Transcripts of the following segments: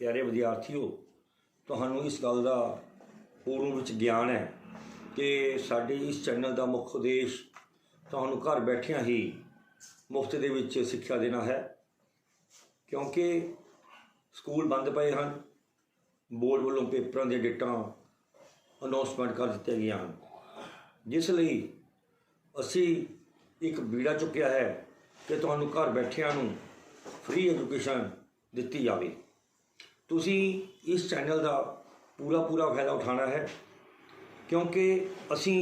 प्यारे विद्यार्थियों, तुहानू इस गल का पूर्ण विच ज्ञान है कि साडे इस चैनल का मुख्य उद्देश तुहानू घर बैठिया ही मुफ्त दे विच सिक्ख्या देना है। क्योंकि स्कूल बंद पे हैं, बोर्ड वालों पेपरों के डेटा अनाउंसमेंट कर दित्तियां गई हैं, जिसलिए असी एक बीड़ा चुक्या है कि तुहानू घर बैठिया फ्री एजुकेशन दिती जाए। तुसी इस चैनल का पूरा पूरा फायदा उठाना है, क्योंकि असी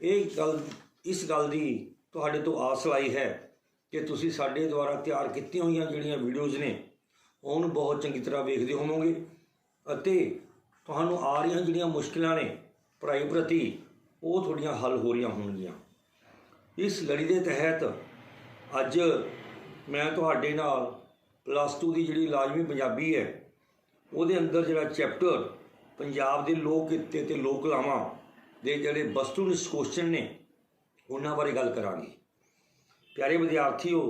इस गल की तुहाडे तो आस लाई है कि तुसी साडे द्वारा तैयार कीतियां होईयां जिहड़ियां वीडियोज़ ने उन्होंने बहुत चंगी तरह वेखदे होवोगे अते तुहानू आ रही जिहड़ियां मुश्किलां ने पढ़ाई प्रति वो थोड़ियां हल हो रही होणगियां। इस लड़ी के तहत अज मैं तुहाडे नाल +2 की जिहड़ी लाजमी पंजाबी है ਉਹਦੇ अंदर जिहड़ा चैप्टर पंजाब के लोक किते ते लोक कलावां दे जिहड़े वस्तुनिष्ठ क्वेश्चन ने उन्हां बारे गल करांगे। प्यारे विद्यार्थियों,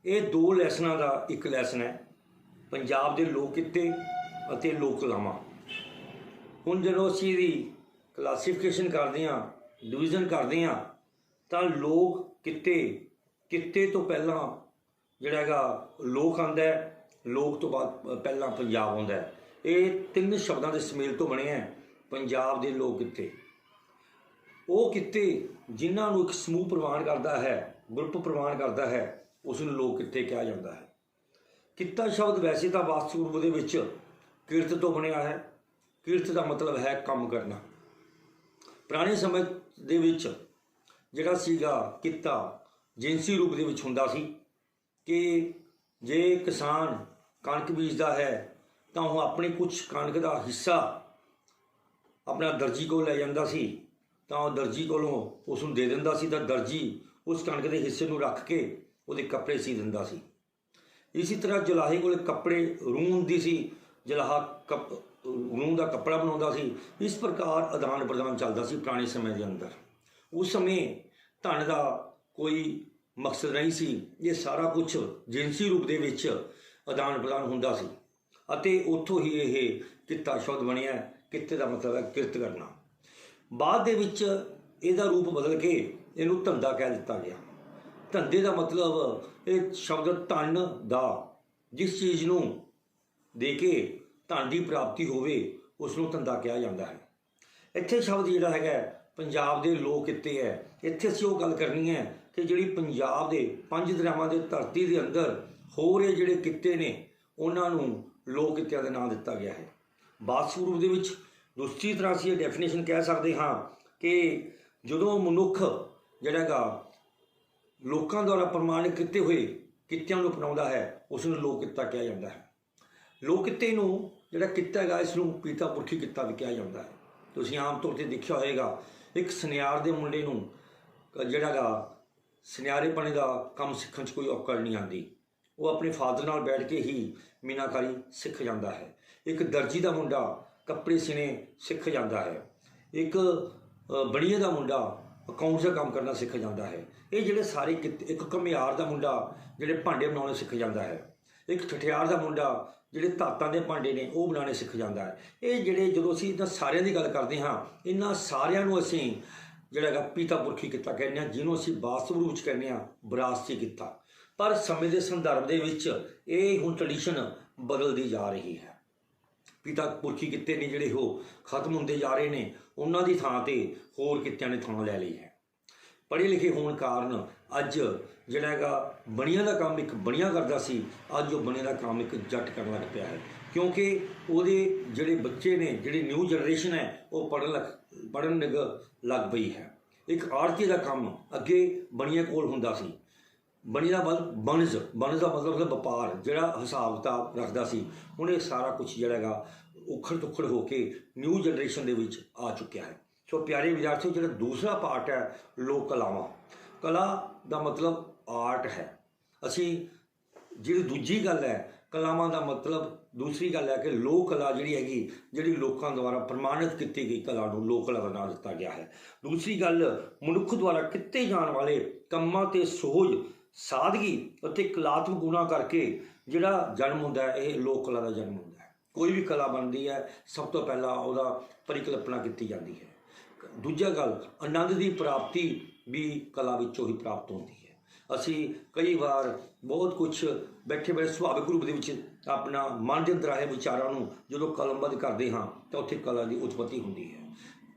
ये 2 लैसनां का एक लैसन है पंजाब के लोक किते अते लोक कलावां। हुण जदों असीं इहदी क्लासीफिकेशन करदे हां, डिवीजन करदे हां, तां लोक किते तो पहलां जिहड़ा हैगा लोक आंदा है, लोक तो बाद पहला पंजाब आउंदा है। ये 3 शब्दों के सुमेल तो बने हैं पंजाब के लोक किते। वो किते जिन्होंने एक समूह प्रवान करता है, ग्रुप प्रवान करता है, उसनूं लोक किते कहा जाता है। किता शब्द वैसे तो वास्तु रूप दे विच किरत तो बनया है। किरत का मतलब है काम करना। पुराने समय दे विच जिहड़ा सीगा किता जिनसी रूप दे विच हुंदा सी कि जे किसान कणक बीजदा है तो वह अपने कुछ कणक का हिस्सा अपना दर्जी को लै जांदा सी, तो दर्जी कोलों उसनूं दे दिंदा सी, तो दर्जी उस कणक के हिस्से नूं रख के उहदे कपड़े सी दिंदा सी। इसी तरह जुलाहे कोल कपड़े रूं हुंदी सी, जुलाहा रूं का कपड़ा बनाउंदा सी। इस प्रकार आदान प्रदान चलदा सी पुराने समय के अंदर। उस समय धन का कोई मकसद नहीं सी, ये सारा कुछ जिनसी रूप दे विच आदान प्रदान हुंदा सी अते उत्थों ही यह किता शब्द बनिया। किते का मतलब है किरत करना। बाद दे विच इहदा रूप बदल के इहनूं धंधा कह दिता गया। धंधे का मतलब ये शब्द धन दा, जिस चीज़ नूं दे के धन की प्राप्ति होवे उसनूं धंधा कहा जाता है। इत्थे शब्द जिहड़ा हैगा पंजाब के लोक किते है, इत्थे असीं ओह गल करनी है कि जिहड़ी पंजाब के 5 दरियावां की धरती के अंदर हो रहे जिहड़े किते ने उन्होंने लोक कित्यां दा नाम दिता गया है। वास्तु रूप दे विच दूसरी तरह असीं डेफिनेशन कह सकते हाँ कि जदों मनुख जिहड़ा हैगा लोकां द्वारा प्रमाणित किते हुए कित्यां नूं अपनाउंदा है उसनूं लोक किता कहा जाता है। लोक किते नूं जिहड़ा किता हैगा इसनूं पीता पुरखी किता भी कहा जाता है। तुसीं आम तौर पर देखिया होएगा एक सुनियार दे मुंडे नूं जिहड़ा हैगा सुनियारेपने का काम सीखण कोई औकड़ नहीं आती। वो अपने फादर नाल बैठ के ही मीनाकारी सीख जाता है। एक दर्जी का मुंडा कपड़े सीने सीख जाता है। एक बणीए का मुंडा अकाउंट्स का काम करना सीख जाता है। ये जिहड़े सारे किते, एक घमियार का मुंडा जिहड़े भांडे बनाने सीख जाता है। एक ठठियार का मुंडा जिहड़े धातां दे भांडे ने वो बनाने सीख जाता है। ये जिहड़े जदों असीं इन्हां सारियां दी गल करदे हां, इन्हां सारियां नूं असीं जिहड़ा हैगा पीता पुरखी किता कहने हैं, जिन्हों असीं वास्तव रूप च कहने विरासती किता। पर समय के संदर्भ दे विच ये हुण ट्रैडिशन बदलती जा रही है। पीता पुरखी किते ने जिहड़े हो खत्म होंदे जा रहे हैं, उन्हां दी थां ते होर कित्तियां ने थां लै लई है। पढ़े लिखे होने कारण अज जिहड़ा हैगा बणियां दा काम एक बणिया करदा सी, अज वो बणियां दा काम एक जट करन लग पिया है। क्योंकि उहदे जिहड़े बच्चे ने, जिहड़ी न्यू जनरेशन है, वो पढ़न लग पई है। एक आड़ती का काम अगे बणिया कोल हुंदा सी। बणी का बनज का मतलब व्यापार जिहड़ा हिसाब किताब रखता सी, हुण ये सारा कुछ जिहड़ा हैगा उखड़ तुखड़ होके न्यू जनरेशन दे विच आ चुकिया है। सो प्यारे विद्यार्थियों, जिहड़ा दूसरा पार्ट है लोक कलावां, कला का मतलब आर्ट है। असी जिहड़ी दूजी गल है कलावां का मतलब दूसरी गल है कि लोक कला जिहड़ी हैगी जिहड़ी लोकां द्वारा प्रमाणित की गई कला नूं लोक कला का नाम दिता गया है। दूसरी गल मनुख द्वारा किते जाण वाले कंमां ते सोहज सादगी और कलात्मक गुणा करके जिहड़ा जन्म हुंदा है, यह लोक कला का जन्म हुंदा है। कोई भी कला बनती है सब तो पहला ਉਹਦਾ परिकल्पना की जाती है। दूजा गल आनंद की प्राप्ति भी कला विचों ही प्राप्त होती है। असी कई बार बहुत कुछ बैठे बैठे सुभाविक रूप के अपना मन के अंदर आए विचारों जो कलमबद्ध करते हाँ तो उत्थे कला की उत्पत्ति होती है।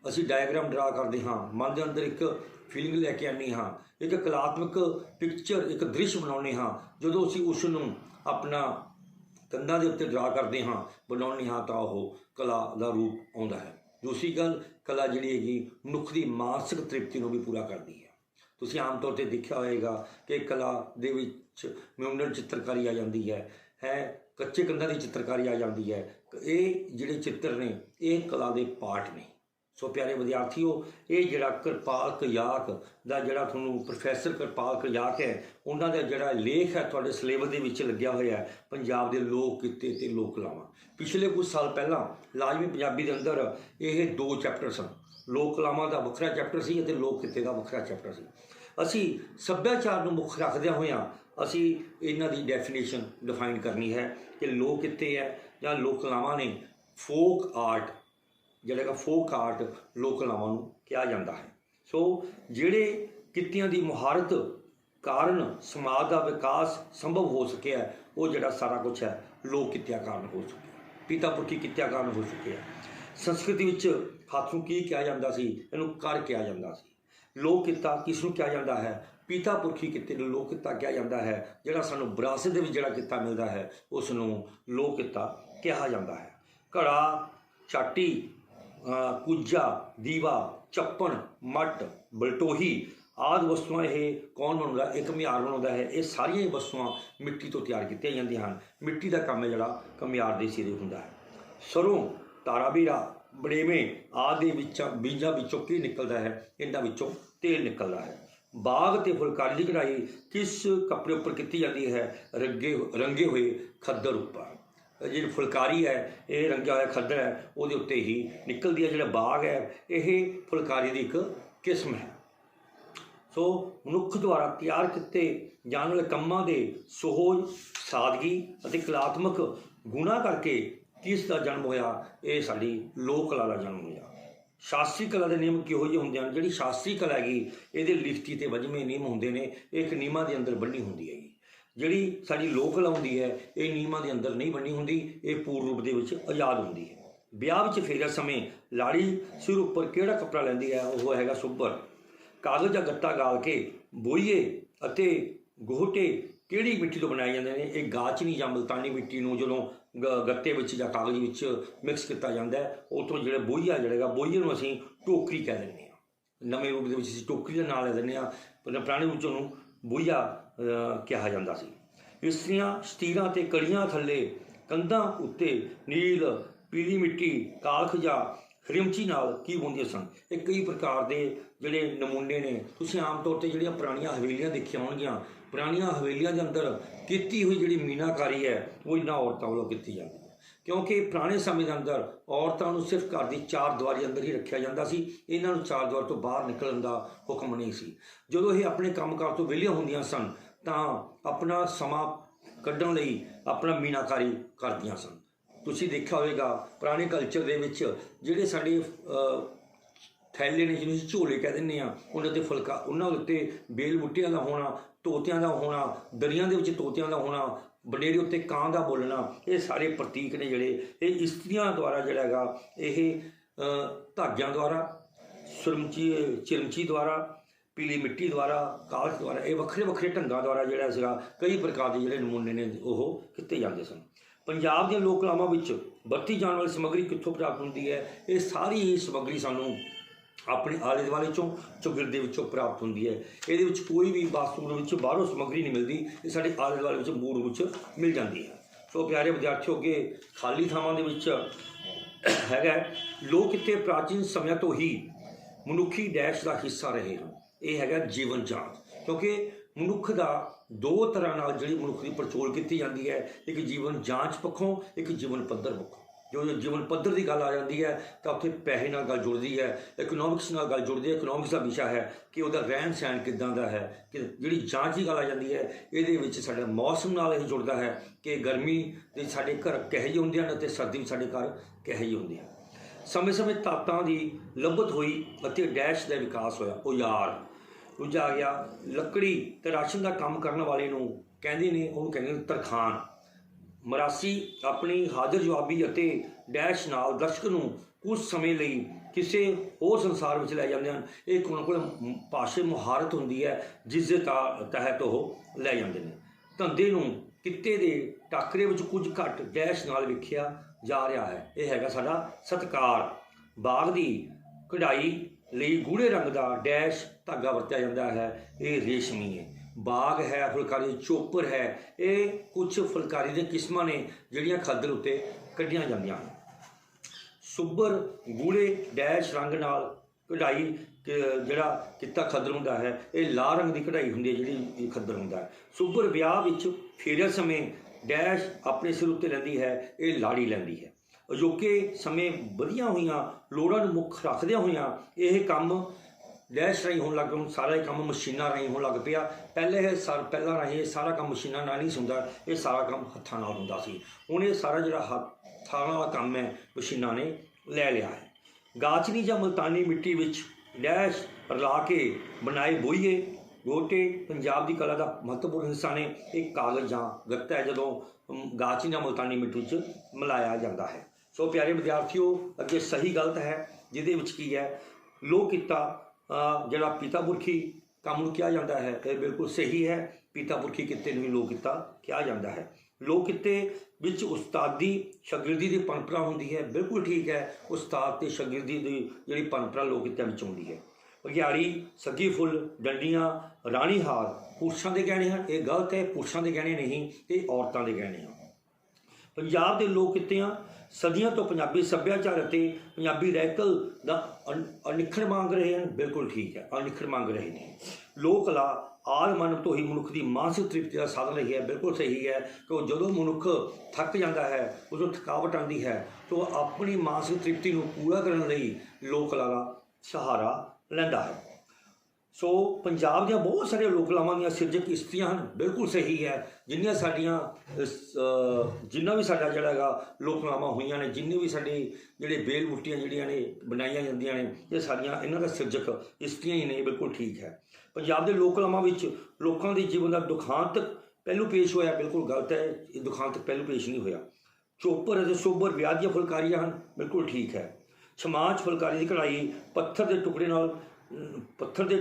असी डायग्राम ड्रा करते हाँ, मन के अंदर एक फीलिंग लैके आने हाँ, एक कलात्मक पिक्चर एक दृश्य बनाने हाँ, जो असी उसनों अपना कंधा के उत्ते ड्रा करते हाँ बनाने हाँ तो वह कला का रूप आता है। दूसरी गल कला जी हैगी मनुख की मानसिक तृप्ति को भी पूरा करती है। तुसीं आम तौर पर देखा होगा कि कला दे विच म्यूनल चित्रकारी आ जाती है कच्चे कंधां की चित्रकारी आ जाती है। ये जिहड़े चित्र ने ये कला के पार्ट ने। सो प्यारे विद्यार्थियों ये जिहड़ा कृपाल कयाक दा जिहड़ा तुहानूं प्रोफैसर कृपाल कयाक है उन्हां दा जिहड़ा लेख है तुहाडे सिलेबस दे विच लग्या होया है पंजाब दे लोक किते ते लोक कलावां। पिछले कुछ साल पहला लाजमी पंजाबी दे अंदर ये 2 चैप्टर सन, लोक कलावां दा वखरा चैप्टर सी ते लोक किते दा वखरा चैप्टर सी। असी सभ्याचार नूं मुख रखदिआं होइआं असी इन्हां दी डेफिनेशन डिफाइन करनी है कि लोक किते है जां लोक कलावां ने। फोक आर्ट जिहड़ा फोक आर्ट लोक कलावां नूं कहा जाता है। सो जिहड़े कित्तियां दी मुहारत कारण समाज का विकास संभव हो सकिया है वो जिहड़ा सारा कुछ है लोक कित्तिया कारण हो चुका है, पिता पुरखी कित्तिया कारण हो चुके हैं। संस्कृति विच हੱਥ ਨੂੰ की कहा जाता सी, इहनूं कर कहा जाता सी। लोक कित्ता किसनूं कहा जाता है, पिता पुरखी कित्ते नूं लोक कित्ता कहा जाता है। जिहड़ा सानूं विरासत दे विच जिहड़ा कित्ता मिलदा है उसनूं लोक कित्ता कहा जाता है। घड़ा चाटी कुज्जा दीवा चप्पन मट बलटोही आदि वस्तुआं ये कौन बनाता, एक घमियार बनाता है। ये सारिया ही वस्तुआं मिट्टी तो तैयार की जाती हैं। मिट्टी का काम है जिहड़ा घमियार के सिरे हुंदा है। सरों तारा बीरा बड़ेवें आदि बीजां विचों की निकलता है, इन्हां विचों तेल निकलता है। बाग ते फुलकारी की कढ़ाई किस कपड़े उपर की जाती है, रंगे हुए खद्दर उपर। जी फुलकारी है ये रंगा हुआ खद्दर है वो उत्ते ही निकलती है। जो बाग है ये फुलकारी की एक किस्म है। सो मनुख द्वारा तैयार किए जाने वाले कामों के सोहज सादगी और कलात्मक गुणा करके किस का जन्म होया, ये साड़ी लोक कला का जन्म होया। शास्त्री कला के नियम किहो जिहे हुंदे हन। जिहड़ी शास्त्री कला हैगी ये लिखती ते वजमें नियम होंदे ने, एक नियमां दे अंदर बन्नी हुंदी हैगी। जिहड़ी साडी लोक कला हुंदी है ये नियमां दे अंदर नहीं बनी हुंदी, ये पूर्ण रूप दे विच आज़ाद हुंदी है। ब्याह विच फेरे समय लाड़ी सिर उपर किहड़ा कपड़ा लैंदी है वह हैगा सुब्बर। कागज़ या गत्ता गाल के बोईए अते गोहटे किहड़ी मिट्टी तो बनाए जाते हैं, ये गाचनी या मुल्तानी मिट्टी नूं जदों गत्ते विच या कागज़ विच मिक्स किया जाता है उतों जिहड़ा बोईया जिहड़ा बोईए नूं असीं टोकरी कह दिंदे हां। नवें रूप दे विच असीं टोकरी दा नाम लै दिंदे हां, पर पुराने रूप च उहनूं बोईया कहा जाता सी। इस्त्रियां शतीरां ते कड़ियां थल्ले कंधां उत्ते नील पीली मिट्टी कालख या हरिमची नाल की बुनदियां सन। ये कई प्रकार के जिहड़े नमूने ने तुसीं आम तौर पर जिहड़ियां पुरानियां हवेलियां देखियां होणगियां, पुरानियां हवेलियां के अंदर कीती हुई जिहड़ी मीनाकारी है वो इन्हां औरतां वल्लों कीती जाती है। क्योंकि पुराने समय के अंदर औरतों को सिर्फ घर की चार दीवारी अंदर ही रखा जाता सी, इन्हों चार दीवार तो बाहर निकलने का हुक्म नहीं सी। जो ये अपने कामकाज तो विहलियां होंदियां सन तां अपना समा कड्ढण लई अपना मीनाकारी करदियां सन। तुसीं देखा होगा पुराने कल्चर दे विच जिहड़े साडे थैले ने जिन्हें झोले कह दिंदे आ, उन्हां ते फुलका उन्हां उत्ते बेल बूटियां दा होना, तोतियां दा होना, दरियां दे विच तोतियां दा होना, बनेरे उत्ते कां दा बोलना, ये सारे प्रतीक ने जिहड़े ये इस्त्रियां द्वारा जिहड़ा हैगा ये धागियां द्वारा चिरमची द्वारा पीली मिट्टी द्वारा कालख द्वारा ये वक्रे वक्रे ढंगां द्वारा जिहड़ा सीगा कई प्रकार के जिहड़े नमूने ने वो कीते जांदे सन। पंजाब दी लोक कलावां विच वरती जाण वाली समग्री कित्थों प्राप्त हुंदी है, ये सारी ही समग्री सानूं अपने आले दुआले चौगिरदे विचों प्राप्त होंदी है। ये कोई भी वास्तु रूप में बाहरों समग्री नहीं मिलती, ये साढ़े आले दुआले मूल रूप में मिल जाती है। सो प्यारे विद्यार्थियों के खाली थावां दे विच हैगा लोक किते प्राचीन समय तो ही मनुखी डैश का हिस्सा रहे हैं। ये हैगा जीवन जांच, क्योंकि मनुख का दो तरह नाल जिहड़ी मनुख की पड़चोल की जाती है, एक जीवन जांच पक्षों एक जीवन पद्धर पक्षों। जो जीवन पद्धर की गल आ जाती है तो उत्थे पैसे नाल गल जुड़ती है, इकनॉमिक्स नाल गल जुड़ती है। इकनॉमिक्स का विषय है कि उसका रहन सहन किदां दा है, कि जिहड़ी जांच की गल आ जाती है ये साडे मौसम नाल ये जुड़ता है कि गर्मी दे साडे घर किहो जिहे हुंदे हन ते सर्दी में साडे घर किहो जिहे हुंदे हन। समय समय तातां की लभत हुई अते डैश का विकास होया। उजार दूजा आ गया लकड़ी ते राशन का काम करने वाले नूं कहंदे ने, उहनूं कहंदे ने तरखान। मरासी अपनी हाज़र जवाबी अते डैश नाल दर्शक नूं कुछ समय लई किसी होर संसार में लै जाते हैं। एक उन्होंने कोल भाषा मुहारत होंदी है जिस दे तहत वह लै जाते हैं। धंधे नूं किते दे टाकरे विच कुछ घट डैश नाल वेखिया जा रहा है। यह हैगा साडा सत्कार। बाग की कढ़ाई लई गूढ़े रंग का डैश धागा वरत्या जाता है, ये रेशमी है। बाग है, फुलकारी चोपर है, ये कुछ फुलकारी दी किस्मां ने जिहड़ियां खद्दर उत्ते कढ़ियां जांदियां हन। सुबर गूढ़े डैश रंग नाल कढ़ाई जिहड़ा किता खद्दर हुंदा है, ये लाल रंग की कढ़ाई हुंदी है जिहड़ी खद्दर हुंदा है। सुबर विआह विच फेरे समय डैश अपने सिर उत्ते लैंदी है, ये लाड़ी लैंदी है। अजोके समय वधिया होईयां लोड़ां नूं मुख रखदियां होईयां यह काम डैश राही होने लग पिया। सारा काम मशीनां राही होने लग पिया। पहले पहला राही सारा काम मशीनां नाल नहीं हुंदा, ये सारा काम हत्थां नाल हुंदा सी। हुण ये सारा जिहड़ा हत्थां वाला काम है मशीनां ने लै लिया है। गाचनी जां मुल्तानी मिट्टी विच डैश रला के बनाए बोईए गोटे पंजाब की कला का महत्वपूर्ण हिस्सा ने। एक कागज़ जां गत्ता है जदों गाचनी जां मुल्तानी मिट्टी च मिलाया जाता है। सो प्यारे विद्यार्थियों अगे सही गलत है जिहदे विच की है लोक किता जिहड़ा पिता पुरखी काम नूं किया जाता है, ये बिल्कुल सही है। पिता पुरखी किते नूं लोक किता किया जाता है। लोक किते विच उस्तादी शागिर्दी की परंपरा होंदी है, बिल्कुल ठीक है। उस्ताद ते शागिर्दी की जिहड़ी परंपरा लोक कित्यां विच होंदी है। बघियाड़ी सगी फुल डंडियां राणी हार पुरुषों के गहने हैं, ये गलत है। पुरुषों के गहने नहीं, ये औरतों के गहने हैं। पंजाब के लोक कित्तियां सदियों तो पंजाबी सभ्याचार अते पंजाबी रैकल का अनिखड़ मांग रहे हैं, बिल्कुल ठीक है, अनिखड़ मांग रहे हैं। लोक कला आल मानव तो ही मनुख की मानसिक तृप्ति का साधन रही है, बिल्कुल सही है। कि जो मनुख थक जाता है उसको थकावट आती है तो अपनी मानसिक तृप्ति को पूरा करने लई लोक कला का सहारा लैंदा है। सो पंजाब दियां बहुत सारिया लोक कलावां दियां सिरजक इस्त्रियां हैं, बिल्कुल सही है। जिन्नियां साडियां जिन्ना भी साडा जिहड़ा हैगा लोक कलावां होईयां ने, जिन्नी भी साडी जिहड़े बेल बूटियां जिहड़ियां ने बनाईयां जांदियां ने, ये साडियां इन्हां दा सिरजक इस्त्रियां ही ने, बिल्कुल ठीक है। पंजाब के लोक कलावां विच लोकां दे जीवन का दुखांत पहलू पेश होया, बिल्कुल गलत है। ये दुखांत पहलू पेश नहीं होया। चोपर अते सोबर विआह दियां फुलकारियां हैं, बिल्कुल ठीक है। छमाच फुलकारी की कढ़ाई पत्थर के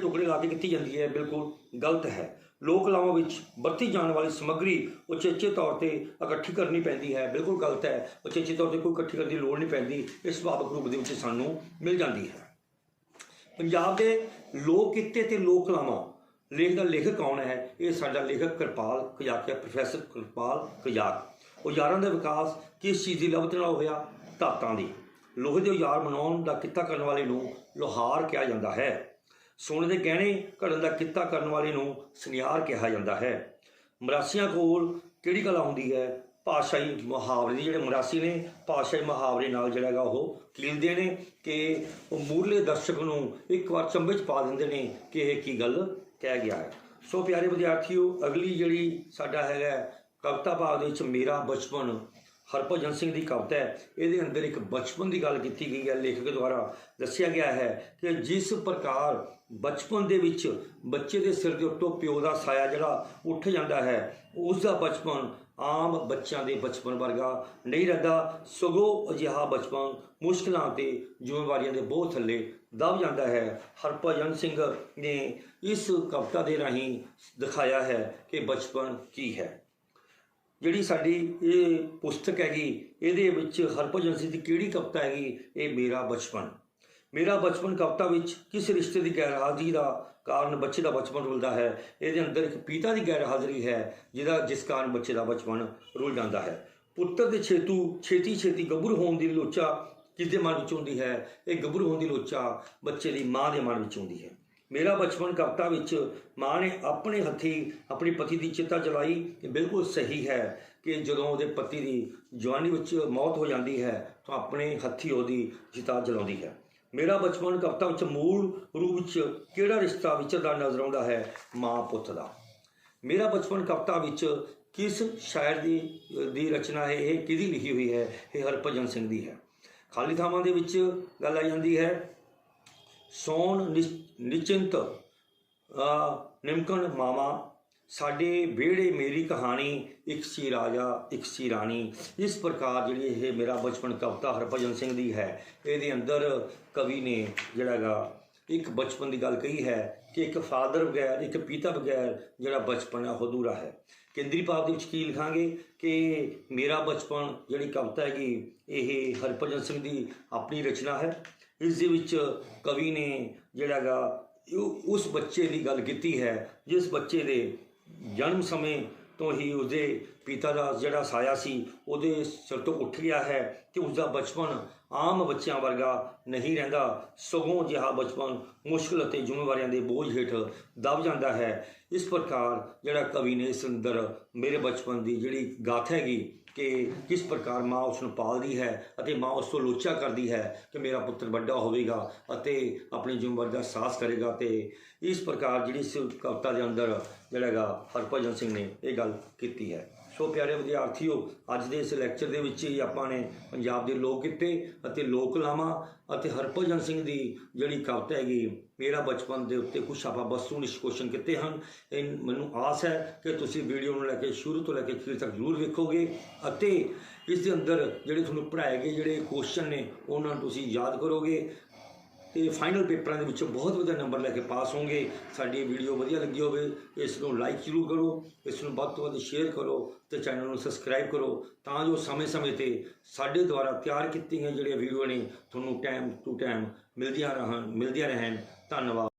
टुकड़े ला के की जाती है, बिल्कुल गलत है। लोक कलावां विच वरती जाने वाली समग्री उचेचे तौर पर इकट्ठी करनी पैंदी है, बिल्कुल गलत है। उचेचे तौर पर कोई इकट्ठी करने की लोड़ नहीं पैंदी, इस सुभाविक रूप के विच सानूं मिल जाती है। पंजाब के लोक किते ते लोक कलावां लेख का लेखक कौन है? ये साडा लेखक कृपाल कजाक है, प्रोफैसर कृपाल कजाक। औजारां का विकास किस चीज़ की लभत नाल होया? धातां दी। लोहे के औजार बनाने का किता करने वाले नूं लोहार कहा जाता है। सोने के गहने घड़न का किता करने वाले नूं सुनियार कहा जाता है। मरासियां कोल किहड़ी कला हुंदी है? भाषाई मुहावरे। जिहड़े मरासी ने भाषाई मुहावरे नाल जिहड़ा हैगा ओह कीलदे ने कि मूरले दर्शक नूं एक बार चंबे च पा दिंदे ने कि यह की गल कह गया है। सो प्यारे विद्यार्थियों अगली जिहड़ी साडा हैगा कविता भाग दे विच मेरा बचपन हरभजन सिंह की कविता है। ये अंदर एक बचपन की गल की गई है, लेखक द्वारा दसिया गया है कि जिस प्रकार बचपन के बच्चे के सिर के उत्तों प्यो का साया जड़ा उठ जाता है, उसका बचपन आम बच्चों के बचपन वर्गा नहीं रहता, सगों अजिहा बचपन मुश्किलों से जिम्मेवारियों के बोझ थले दब जाता है। हरभजन सिंह ने इस कविता के राही दिखाया है कि बचपन की है। जिहड़ी साडी ये पुस्तक हैगी इहदे विच हरभजन सिंह की किहड़ी कविता हैगी? ये मेरा बचपन। मेरा बचपन कविता विच किस रिश्ते की गैरहाज़री का कारण बच्चे का बचपन रुलदा है? ये अंदर एक पिता की गैरहाज़री है जिस कारण बच्चे का बचपन रुल जाता है। पुत्र के छेती छेती गभरू होने की लोचा किसके मन में होंदी है? ये गभरू होने की लोचा बच्चे की माँ के मन में होंदी है। मेरा बचपन कविता विच माँ ने अपने हथी अपने पति की चिता जलाई, बिल्कुल सही है। ਕਿ ਜਦੋਂ ਉਹਦੇ ਪਤੀ ਦੀ ਜਵਾਨੀ ਵਿੱਚ ਮੌਤ ਹੋ ਜਾਂਦੀ ਹੈ ਤਾਂ ਆਪਣੇ ਹੱਥੀਂ ਉਹਦੀ ਚਿਤਾ ਜਲਾਉਂਦੀ ਹੈ। ਮੇਰਾ ਬਚਪਨ ਕਵਿਤਾ ਵਿੱਚ ਮੂਲ ਰੂਪ ਵਿੱਚ ਕਿਹੜਾ ਰਿਸ਼ਤਾ ਵਿਚਰਦਾ ਨਜ਼ਰ ਆਉਂਦਾ ਹੈ? ਮਾਂ ਪੁੱਤ ਦਾ। ਮੇਰਾ ਬਚਪਨ ਕਵਿਤਾ ਵਿੱਚ ਕਿਸ ਸ਼ਾਇਰ ਦੀ ਰਚਨਾ ਹੈ? ਇਹ ਕਿਹਦੀ ਲਿਖੀ ਹੋਈ ਹੈ? ਇਹ ਹਰਭਜਨ ਸਿੰਘ ਦੀ ਹੈ। ਖਾਲੀ ਥਾਵਾਂ ਦੇ ਵਿੱਚ ਗੱਲ ਆ ਜਾਂਦੀ ਹੈ, ਸੌਣ ਨਿਚਿੰਤ ਨਿਮਕਣ ਮਾਵਾਂ, ਸਾਡੇ ਵਿਹੜੇ ਮੇਰੀ ਕਹਾਣੀ, ਇੱਕ ਸੀ ਰਾਜਾ ਇੱਕ ਸੀ ਰਾਣੀ। ਇਸ ਪ੍ਰਕਾਰ ਜਿਹੜੀ ਇਹ ਮੇਰਾ ਬਚਪਨ ਕਵਿਤਾ ਹਰਭਜਨ ਸਿੰਘ ਦੀ ਹੈ, ਇਹਦੇ ਅੰਦਰ ਕਵੀ ਨੇ ਜਿਹੜਾ ਗਾ ਇੱਕ ਬਚਪਨ ਦੀ ਗੱਲ ਕਹੀ ਹੈ ਕਿ ਇੱਕ ਫਾਦਰ ਬਗੈਰ, ਇੱਕ ਪਿਤਾ ਬਗੈਰ ਜਿਹੜਾ ਬਚਪਨ ਹੈ ਉਹ ਅਧੂਰਾ ਹੈ। ਕੇਂਦਰੀ ਭਾਵ ਦੇ ਵਿੱਚ ਕੀ ਲਿਖਾਂਗੇ ਕਿ ਮੇਰਾ ਬਚਪਨ ਜਿਹੜੀ ਕਵਿਤਾ ਹੈਗੀ ਇਹ ਹਰਭਜਨ ਸਿੰਘ ਦੀ ਆਪਣੀ ਰਚਨਾ ਹੈ। ਇਸ ਦੇ ਵਿੱਚ ਕਵੀ ਨੇ ਜਿਹੜਾ ਗਾ ਉਸ ਬੱਚੇ ਦੀ ਗੱਲ ਕੀਤੀ ਹੈ ਜਿਸ ਬੱਚੇ ਦੇ ਜਨਮ ਸਮੇਂ ਤੋਂ ਹੀ ਉਸਦੇ ਪਿਤਾ ਦਾ ਜਿਹੜਾ ਸਾਇਆ ਸੀ ਉਹਦੇ ਸਿਰ ਤੋਂ ਉੱਠ ਗਿਆ ਹੈ ਕਿ ਉਸਦਾ ਬਚਪਨ ਆਮ ਬੱਚਿਆਂ ਵਰਗਾ ਨਹੀਂ ਰਹਿੰਦਾ, ਸਗੋਂ ਜਿਹਾ ਬਚਪਨ ਮੁਸ਼ਕਿਲ ਅਤੇ ਜ਼ਿੰਮੇਵਾਰੀਆਂ ਦੇ ਬੋਝ ਹੇਠ ਦਬ ਜਾਂਦਾ ਹੈ। ਇਸ ਪ੍ਰਕਾਰ ਜਿਹੜਾ ਕਵੀ ਨੇ ਇਸ ਅੰਦਰ ਮੇਰੇ ਬਚਪਨ ਦੀ ਜਿਹੜੀ ਗਾਥਾ ਹੈਗੀ ਕਿ ਕਿਸ ਪ੍ਰਕਾਰ ਮਾਂ ਉਸ ਨੂੰ ਪਾਲਦੀ ਹੈ ਅਤੇ ਮਾਂ ਉਸ ਤੋਂ ਲੋਚਾ ਕਰਦੀ ਹੈ ਕਿ ਮੇਰਾ ਪੁੱਤਰ ਵੱਡਾ ਹੋਵੇਗਾ ਅਤੇ ਆਪਣੀ ਜ਼ਿੰਮੇਵਾਰੀ ਦਾ ਅਹਿਸਾਸ ਕਰੇਗਾ। ਅਤੇ ਇਸ ਪ੍ਰਕਾਰ ਜਿਹੜੀ ਇਸ ਕਵਿਤਾ ਦੇ ਅੰਦਰ ਜਿਹੜਾ ਹੈਗਾ ਹਰਭਜਨ ਸਿੰਘ ਨੇ ਇਹ ਗੱਲ ਕੀਤੀ ਹੈ। ਸੋ ਪਿਆਰੇ ਵਿਦਿਆਰਥੀਓ, ਅੱਜ ਦੇ ਇਸ ਲੈਕਚਰ ਦੇ ਵਿੱਚ ਹੀ ਆਪਾਂ ਨੇ ਪੰਜਾਬ ਦੇ ਲੋਕ ਕਿੱਤੇ ਅਤੇ ਲੋਕ ਕਲਾਵਾਂ ਅਤੇ ਹਰਭਜਨ ਸਿੰਘ ਦੀ ਜਿਹੜੀ ਕਵਿਤਾ ਹੈਗੀ ਮੇਰਾ ਬਚਪਨ ਦੇ ਉੱਤੇ ਕੁਛ ਆਪਾਂ ਵਸਤੂ ਨਿਸ਼ਕੋਸ਼ਨ ਕੀਤੇ ਹਨ। ਮੈਨੂੰ ਆਸ ਹੈ ਕਿ ਤੁਸੀਂ ਵੀਡੀਓ ਨੂੰ ਲੈ ਕੇ ਸ਼ੁਰੂ ਤੋਂ ਲੈ ਕੇ ਅਖੀਰ ਤੱਕ ਜ਼ਰੂਰ ਵੇਖੋਗੇ ਅਤੇ ਇਸ ਦੇ ਅੰਦਰ ਜਿਹੜੇ ਤੁਹਾਨੂੰ ਪੜ੍ਹਾਏ ਗਏ ਜਿਹੜੇ ਕੁਐਸਚਨ ਨੇ ਉਹਨਾਂ ਨੂੰ ਤੁਸੀਂ ਯਾਦ ਕਰੋਗੇ ਤੇ ਫਾਈਨਲ ਪੇਪਰਾਂ ਦੇ ਵਿੱਚੋਂ ਬਹੁਤ ਵਧੀਆ ਨੰਬਰ ਲੈ ਕੇ ਪਾਸ ਹੋਣਗੇ। ਸਾਡੀ ਵੀਡੀਓ ਵਧੀਆ ਲੱਗੀ ਹੋਵੇ ਇਸ ਨੂੰ ਲਾਈਕ ਜ਼ਰੂਰ ਕਰੋ, ਇਸ ਨੂੰ ਵੱਧ ਤੋਂ ਵੱਧ ਸ਼ੇਅਰ ਕਰੋ ਤੇ ਚੈਨਲ ਨੂੰ ਸਬਸਕ੍ਰਾਈਬ ਕਰੋ ਤਾਂ ਜੋ ਸਮੇਂ-ਸਮੇਂ ਤੇ ਸਾਡੇ ਦੁਆਰਾ ਤਿਆਰ ਕੀਤੀਆਂ ਜਿਹੜੀਆਂ ਵੀਡੀਓ ਨੇ ਤੁਹਾਨੂੰ ਟਾਈਮ ਟੂ ਟਾਈਮ ਮਿਲਦੀਆਂ ਰਹਿਣ। ਧੰਨਵਾਦ।